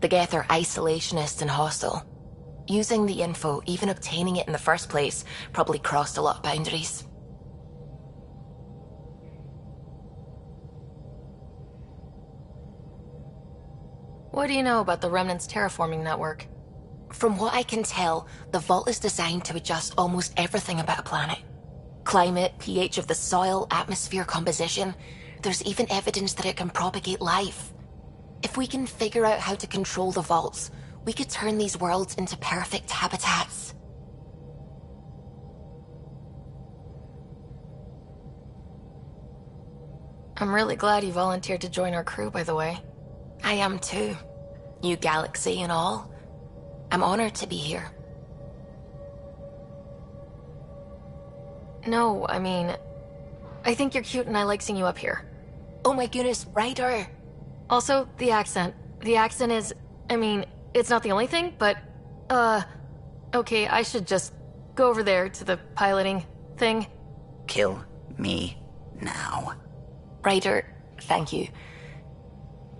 The Geth are isolationists and hostile. Using the info, even obtaining it in the first place, probably crossed a lot of boundaries. What do you know about the Remnant's terraforming network? From what I can tell, the vault is designed to adjust almost everything about a planet. Climate, pH of the soil, atmosphere composition. There's even evidence that it can propagate life. If we can figure out how to control the vaults, we could turn these worlds into perfect habitats. I'm really glad you volunteered to join our crew, by the way. I am too. New galaxy and all. I'm honored to be here. No, I mean, I think you're cute and I like seeing you up here. Oh my goodness, Ryder! Also, the accent. The accent is, I mean, it's not the only thing, but, okay, I should just go over there to the piloting thing. Kill me now. Ryder, thank you.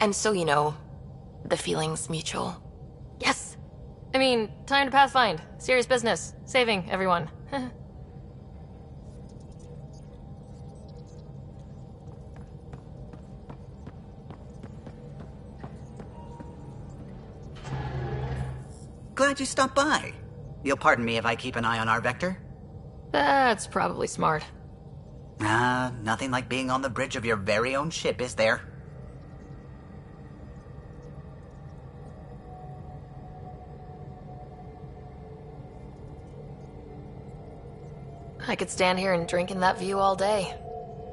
And so you know, the feeling's mutual. Yes! I mean, time to pathfind. Serious business. Saving everyone. Glad you stopped by. You'll pardon me if I keep an eye on our vector? That's probably smart. Nothing like being on the bridge of your very own ship, is there? I could stand here and drink in that view all day.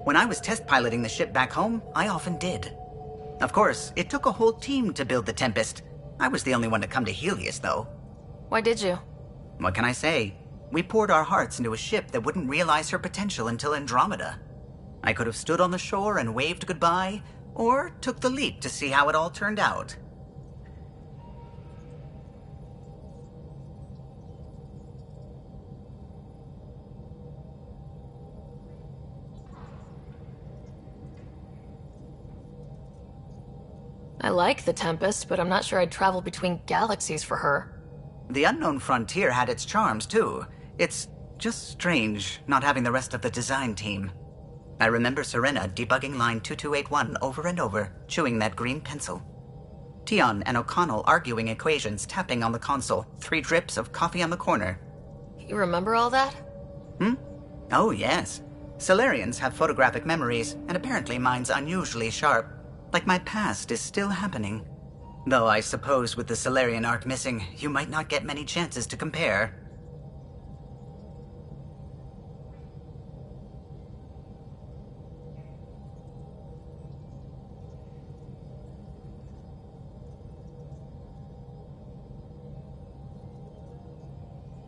When I was test piloting the ship back home, I often did. Of course, it took a whole team to build the Tempest. I was the only one to come to Helios, though. Why did you? What can I say? We poured our hearts into a ship that wouldn't realize her potential until Andromeda. I could have stood on the shore and waved goodbye, or took the leap to see how it all turned out. I like the Tempest, but I'm not sure I'd travel between galaxies for her. The unknown frontier had its charms, too. It's just strange not having the rest of the design team. I remember Serena debugging line 2281 over and over, chewing that green pencil. Tion and O'Connell arguing equations, tapping on the console, 3 drips of coffee on the corner. You remember all that? Oh, yes. Solarians have photographic memories, and apparently mine's unusually sharp. Like my past is still happening. Though I suppose with the Solarian arc missing, you might not get many chances to compare.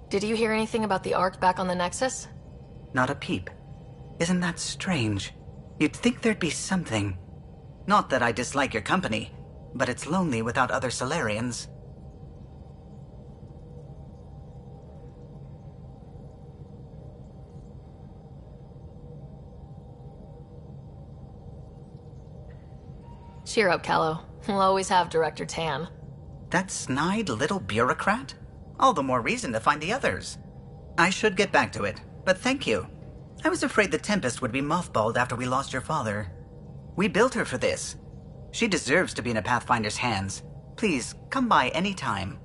Did you hear anything about the Ark back on the Nexus? Not a peep. Isn't that strange? You'd think there'd be something. Not that I dislike your company, but it's lonely without other Solarians. Cheer up, Callow. We'll always have Director Tan. That snide little bureaucrat? All the more reason to find the others. I should get back to it, but thank you. I was afraid the Tempest would be mothballed after we lost your father. We built her for this. She deserves to be in a Pathfinder's hands. Please, come by any time.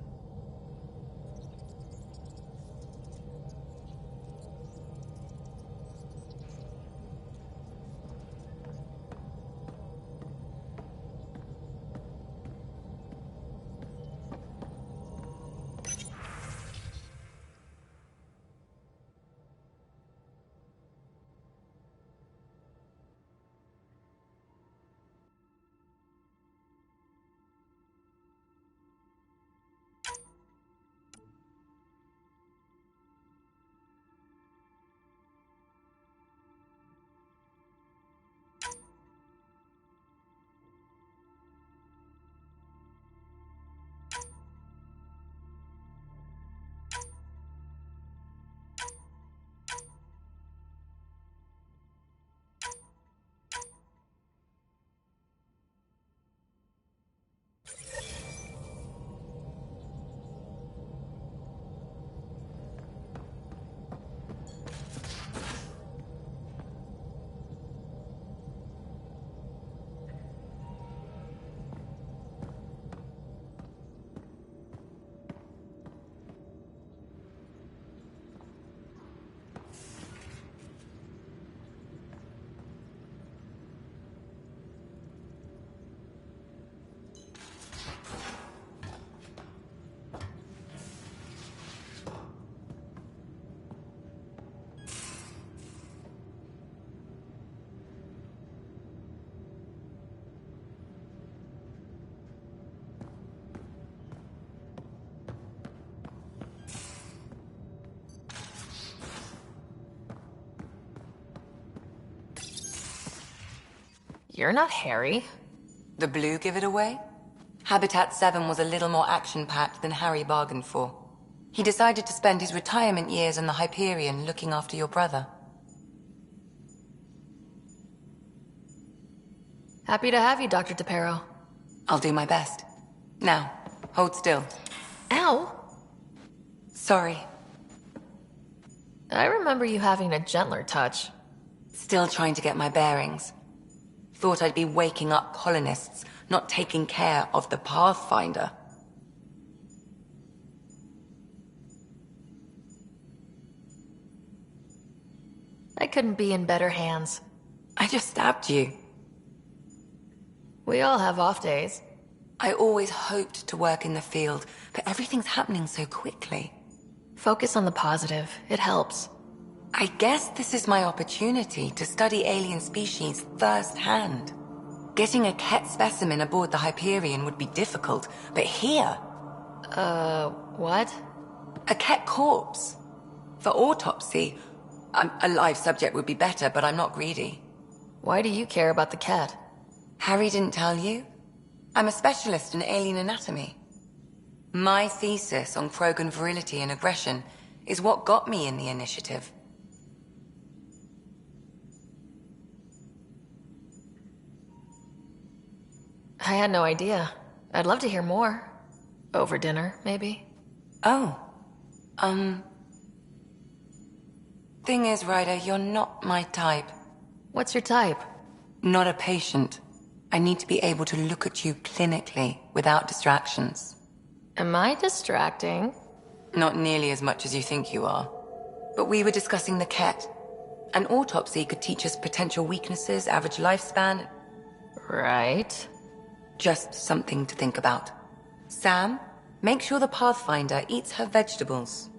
You're not Harry. The blue give it away? Habitat 7 was a little more action-packed than Harry bargained for. He decided to spend his retirement years in the Hyperion looking after your brother. Happy to have you, Dr. DePero. I'll do my best. Now, hold still. Ow! Sorry. I remember you having a gentler touch. Still trying to get my bearings. Thought I'd be waking up colonists, not taking care of the Pathfinder. I couldn't be in better hands. I just stabbed you. We all have off days. I always hoped to work in the field, but everything's happening so quickly. Focus on the positive. It helps. I guess this is my opportunity to study alien species firsthand. Getting a Ket specimen aboard the Hyperion would be difficult, but here... what? A Ket corpse. For autopsy, a live subject would be better, but I'm not greedy. Why do you care about the Ket? Harry didn't tell you? I'm a specialist in alien anatomy. My thesis on Krogan virility and aggression is what got me in the initiative. I had no idea. I'd love to hear more. Over dinner, maybe? Oh. Thing is, Ryder, you're not my type. What's your type? Not a patient. I need to be able to look at you clinically, without distractions. Am I distracting? Not nearly as much as you think you are. But we were discussing the Ket. An autopsy could teach us potential weaknesses, average lifespan. Right. Just something to think about. Sam, make sure the Pathfinder eats her vegetables.